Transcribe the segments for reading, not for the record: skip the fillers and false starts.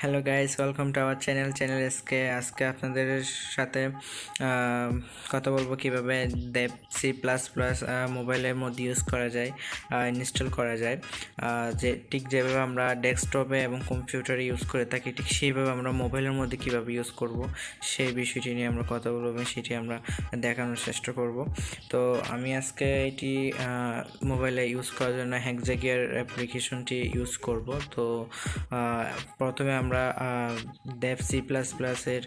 Hello guys, welcome to our channel আজকে আপনাদের সাথে কথা বলবো কিভাবে দেব সি প্লাস প্লাস মোবাইলের মধ্যে ইউজ করা যায়, ইনস্টল করা যায়। যেভাবে আমরা ডেস্কটপে এবং কম্পিউটারে ইউজ করে থাকি, ঠিক সেইভাবে আমরা মোবাইলের মধ্যে কিভাবে ইউজ করব সেই বিষয়টি নিয়ে আমরা কথা বলবো এবং সেটি আমরা দেখানোর চেষ্টা করব। তো আমি আজকে এটি মোবাইলে ইউজ করার জন্য Exagear অ্যাপ্লিকেশনটি ইউজ করব। তো প্রথমে আমরা দেব সি প্লাস প্লাসের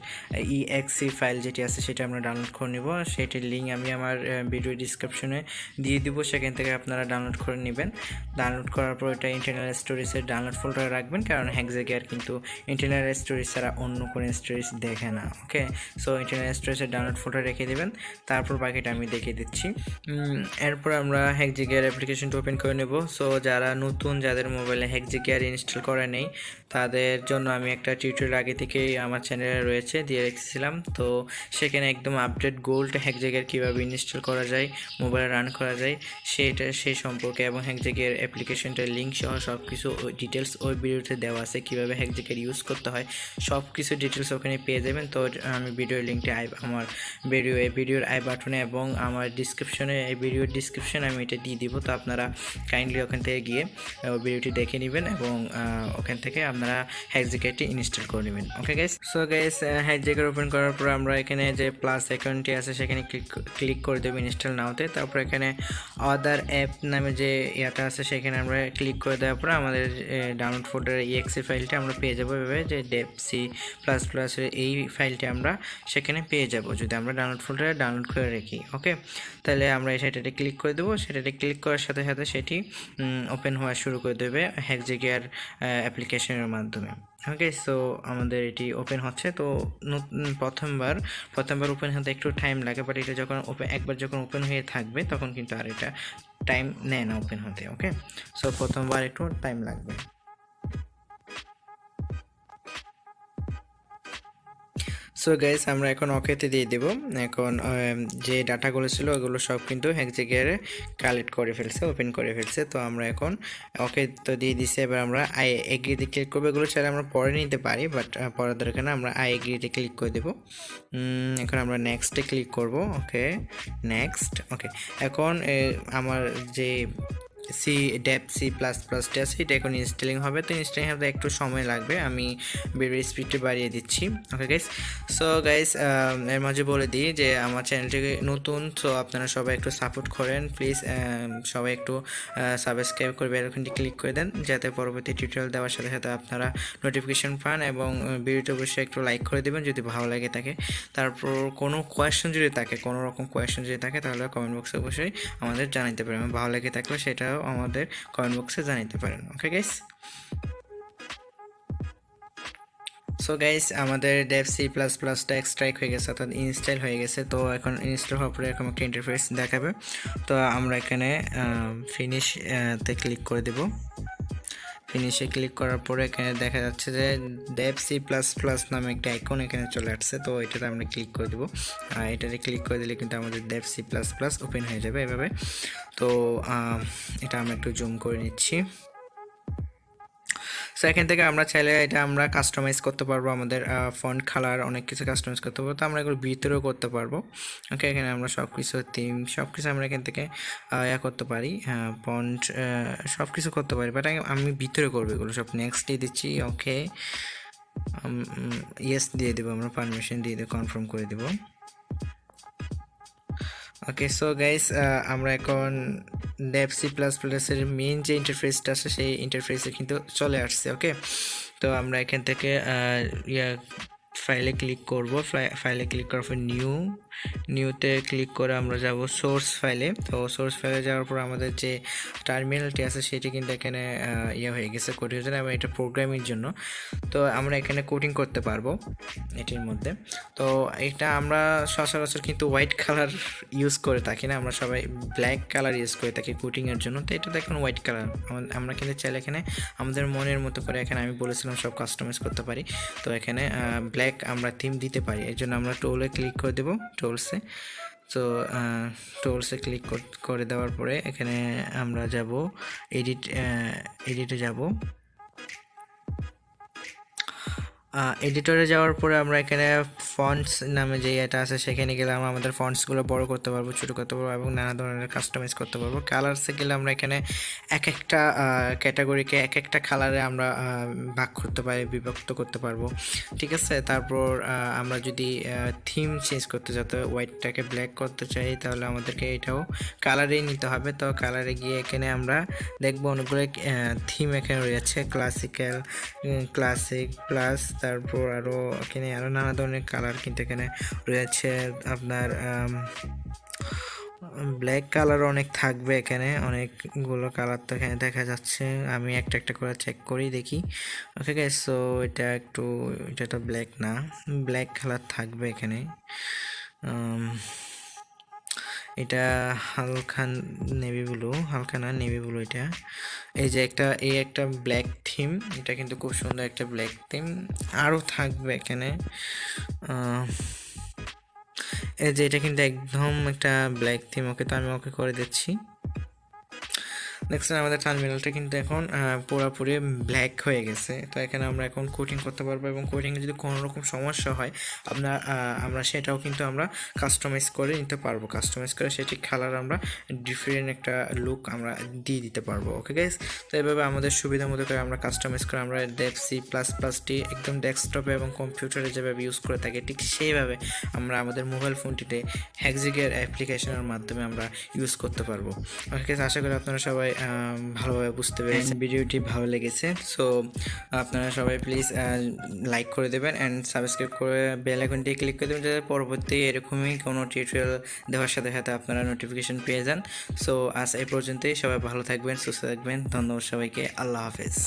EXE ফাইল যেটি আছে সেটা আমরা ডাউনলোড করে নেব। সেটির লিঙ্ক আমি আমার ভিডিও ডিসক্রিপশনে দিয়ে দিব, সেখান থেকে আপনারা ডাউনলোড করে নেবেন। ডাউনলোড করার পর এটা ইন্টারনাল স্টোরেজের ডাউনলোড ফোল্ডারে রাখবেন, কারণ Exagear কিন্তু ইন্টারনাল স্টোরেজ ছাড়া অন্য কোনো স্টোরেজ দেখে না। ওকে, সো ইন্টারনাল স্টোরেজের ডাউনলোড ফোল্ডারে রেখে দেবেন, তারপর বাকিটা আমি দেখিয়ে দিচ্ছি। এরপর আমরা Exagear অ্যাপ্লিকেশনটা ওপেন করে নেব। সো যারা নতুন, যাদের মোবাইলে Exagear ইনস্টল করা নেই, তাদের জন্য আমি একটা টিউটোরিয়াল আগে থেকেই আমার চ্যানেলে রয়েছে, দিয়ে রেখেছিলাম। তো সেখানে একদম আপডেট গোল্ড Exagear কীভাবে ইনস্টল করা যায়, মোবাইলে রান করা যায় সেই সম্পর্কে এবং Exagear অ্যাপ্লিকেশনটার লিঙ্ক সহ সব কিছু ডিটেলস ওই ভিডিওতে দেওয়া আছে। কীভাবে Exagear ইউজ করতে হয় সব কিছু ডিটেলস ওখানে পেয়ে যাবেন। তো আমি ভিডিওর লিঙ্কটি আমার ভিডিওর আই বাটনে এবং আমার ডিসক্রিপশনে, এই ভিডিওর ডিসক্রিপশনে আমি এটা দিয়ে দিব। তো আপনারা কাইন্ডলি ওখান থেকে গিয়ে ভিডিওটি দেখে নেবেন এবং ওখান থেকে আপনারা Exagearটি ইনস্টল করে নেবেন। Okay guys, so guys Exagear open করার পর আমরা এখানে যে প্লাস আইকনটি আছে সেখানে ক্লিক করে দেবো ইনস্টল নাওতে। তারপর এখানে আদার অ্যাপ নামে যে ইয়াটা আছে সেখানে আমরা ক্লিক করে দেওয়ার পর আমাদের ডাউনলোড ফোল্ডারের EXE ফাইলটা আমরা পেয়ে যাবো। এভাবে যে দেব সি প্লাস প্লাসের এই ফাইলটি আমরা সেখানে পেয়ে যাব যদি আমরা ডাউনলোড ফোল্ডারে ডাউনলোড করে রাখি। ওকে, তাহলে আমরা সেটাতে ক্লিক করে দেবো। সেটাতে ক্লিক করার সাথে সাথে সেটি ওপেন হওয়া শুরু করে দেবে Exagear অ্যাপ্লিকেশনের মাধ্যমে। ওকে, সো আমাদের এটি ওপেন হচ্ছে। তো প্রথমবার ওপেন হতে একটু টাইম লাগে, বাট এটা যখন একবার যখন ওপেন হয়ে থাকবে তখন কিন্তু আর এটা টাইম নেয় না ওপেন হতে। ওকে, সো প্রথমবার একটু টাইম লাগবে। সো গাইস, আমরা এখন ওকেতে দিয়ে দেব। এখন যে ডাটাগুলো ছিল ওগুলো সব কিন্তু Exagear কালেক্ট করে ফেলছে, ওপেন করে ফেলছে। তো আমরা এখন ওকে তো দিয়ে দিছি। এবার আমরা আই এগ্রিতে ক্লিক করবো। এগুলো চাইলে আমরা পরে নিতে পারি, বাট পরের দরকার না। আমরা আই এগ্রিতে ক্লিক করে দেবো। এখন আমরা নেক্সটে ক্লিক করব। ওকে, নেক্সট। ওকে, এখন আমার যে দেব সি প্লাস প্লাসটা আছে এটা এখন ইনস্টলিং হবে। তো ইনস্টলিং হতে একটু সময় লাগবে, আমি ভিডিও স্পিডটা বাড়িয়ে দিচ্ছি। ওকে গাইস, সো গাইস এর মাঝে বলে দিই যে আমার চ্যানেলটি নতুন, সো আপনারা সবাই একটু সাপোর্ট করেন প্লিজ। সবাই একটু সাবস্ক্রাইব করে বেল আইকনটি ক্লিক করে দেন, যাতে পরবর্তী টিউটোরিয়াল দেওয়ার সাথে সাথে আপনারা নোটিফিকেশন পান। এবং ভিডিওটি অবশ্যই একটু লাইক করে দেবেন যদি ভালো লাগে থাকে। তারপর কোনো কোয়েশ্চেন যদি থাকে, কোনো রকম কোয়েশ্চেন যদি থাকে, তাহলে কমেন্ট বক্সে অবশ্যই আমাদের জানাতে পারেন। ভালো লাগে থাকলে সেটাও আমাদের কমেন্ট বক্সে জানাতে পারেন। ওকে গাইস, সো গাইস আমাদের দেব সি প্লাস প্লাসটা এক্সট্রাক্ট হয়ে গেছে, অর্থাৎ ইনস্টল হয়ে গেছে। তো এখন ইনস্টল হওয়ার পরে এরকম একটা ইন্টারফেস দেখাবে। তো আমরা এখানে ফিনিশ তে ক্লিক করে দেব। ফিনিশে ক্লিক করার পরে এখানে দেখা যাচ্ছে যে দেব সি প্লাস প্লাস নামে একটা আইকন এখানে চলে আসছে। তো এটাতে আমরা ক্লিক করে দেবো। এটাতে ক্লিক করে দিলে কিন্তু আমাদের দেব সি প্লাস প্লাস ওপেন হয়ে যাবে এভাবে। তো এটা আমরা একটু জুম করে নিচ্ছি। সো এখান থেকে আমরা চাইলে এটা আমরা কাস্টমাইজ করতে পারবো, আমাদের ফন্ট কালার অনেক কিছু কাস্টমাইজ করতে পারবো। তো আমরা এগুলো ভিতরেও করতে পারবো। ওকে, এখানে আমরা সব কিছু থিম সব কিছু আমরা এখান থেকে করতে পারি, ফন্ট সব কিছু করতে পারি, বাট আমি ভিতরে করবো এগুলো সব। নেক্সট দিয়ে দিচ্ছি। ওকে, ইয়েস দিয়ে দেবো, আমরা পারমিশন দিয়ে দেবো, কনফার্ম করে দেবো। ওকে, সো গাইস আমরা এখন দেব সি প্লাস প্লাসের মেইন যে ইন্টারফেসটা আছে সেই ইন্টারফেসে কিন্তু চলে আসছে। ওকে, তো আমরা এখান থেকে ফাইলে ক্লিক করব। ফাইলে ক্লিক করার পর নিউতে ক্লিক করে আমরা যাব সোর্স ফাইলে। তো সোর্স ফাইলে যাওয়ার পর আমাদের যে টার্মিনালটি আছে সেটি কিন্তু এখানে হয়ে গেছে, কোড হয়ে যাবে। এবং এটা প্রোগ্রামিং জন্য, তো আমরা এখানে কোডিং করতে পারবো এটির মধ্যে। তো এটা আমরা সচরাচর কিন্তু হোয়াইট কালার ইউজ করে থাকি না, আমরা সবাই ব্ল্যাক কালার ইউজ করে থাকি কোডিংয়ের জন্য। তো এটা দেখুন হোয়াইট কালার। আমরা কিন্তু চাইলে এখানে আমাদের মনের মতো করে, এখানে আমি বলেছিলাম সব কাস্টমাইজ করতে পারি। তো এখানে ব্ল্যাক আমরা থিম দিতে পারি, এর জন্য আমরা টুলে ক্লিক করে দেবো, টুলসে। তো টুলসে ক্লিক করে দেওয়ার পরে এখানে আমরা যাব এডিটে যাব। এডিটরে যাওয়ার পরে আমরা এখানে ফন্টস নামে যে এটা আছে সেখানে গেলে আমরা আমাদের ফন্টসগুলো বড় করতে পারবো, ছোটো করতে পারবো এবং নানা ধরনের কাস্টমাইজ করতে পারবো। কালার্সে গেলে আমরা এখানে এক একটা ক্যাটাগরিকে এক একটা কালারে আমরা ভাগ করতে পারি, বিভক্ত করতে পারবো, ঠিক আছে। তারপর আমরা যদি থিম চেঞ্জ করতে চাই, তো হোয়াইটটাকে ব্ল্যাক করতে চাই, তাহলে আমাদেরকে এটাও কালারেই নিতে হবে। তো কালারে গিয়ে এখানে আমরা দেখবো অনেকগুলো থিম এখানে রয়েছে, ক্লাসিক প্লাস, তারপর আরও এখানে আরও নানা ধরনের কালার কিন্তু এখানে রয়েছে। আপনার ব্ল্যাক কালার অনেক থাকবে, এখানে অনেকগুলো কালার তো এখানে দেখা যাচ্ছে। আমি একটা একটা করে চেক করি দেখি। ওকে গাইস, সো এটা তো ব্ল্যাক না, ব্ল্যাক কালার থাকবে এখানে। এটা হালকা নেভি ব্লু, হালকা না নেভি ব্লু এটা। এই যে একটা ব্ল্যাক থিম, এটা কিন্তু খুব সুন্দর একটা ব্ল্যাক থিম। আরও থাকবে এখানে, এই যে এটা কিন্তু একদম একটা ব্ল্যাক থিম। ওকে, তো আমি ওকে করে দিচ্ছি। দেখছেন আমাদের টার্মিনালটা কিন্তু এখন পুরোপুরি ব্ল্যাক হয়ে গেছে। তো এখানে আমরা এখন কোটিং করতে পারবো এবং কোটিংয়ে যদি কোনো রকম সমস্যা হয় আমরা সেটাও কিন্তু আমরা কাস্টমাইজ করে নিতে পারবো। কাস্টমাইজ করে সেটি কালার আমরা ডিফারেন্ট একটা লুক আমরা দিয়ে দিতে পারবো। ওকে গাইস, তো এইভাবে আমাদের সুবিধা মতো করে আমরা কাস্টমাইজ করে আমরা C++টি একদম ডেস্কটপে এবং কম্পিউটারে যেভাবে ইউজ করে থাকি ঠিক সেইভাবে আমরা আমাদের মোবাইল ফোনটিতে Exagear অ্যাপ্লিকেশনের মাধ্যমে আমরা ইউজ করতে পারবো। ওকে গাইস, আশা করি আপনারা সবাই ভালোভাবে বুঝতে পেরেছেন, ভিডিওটি ভালো লেগেছে। সো আপনারা সবাই প্লিজ লাইক করে দেবেন অ্যান্ড সাবস্ক্রাইব করে বেল আইকনটি ক্লিক করে দেবেন, যাতে পরবর্তী এরকমই কোনো টিউটোরিয়াল দেওয়ার সাথে সাথে আপনারা নোটিফিকেশন পেয়ে যান। সো আজ এই পর্যন্তই, সবাই ভালো থাকবেন, সুস্থ থাকবেন। ধন্যবাদ সবাইকে, আল্লাহ হাফেজ।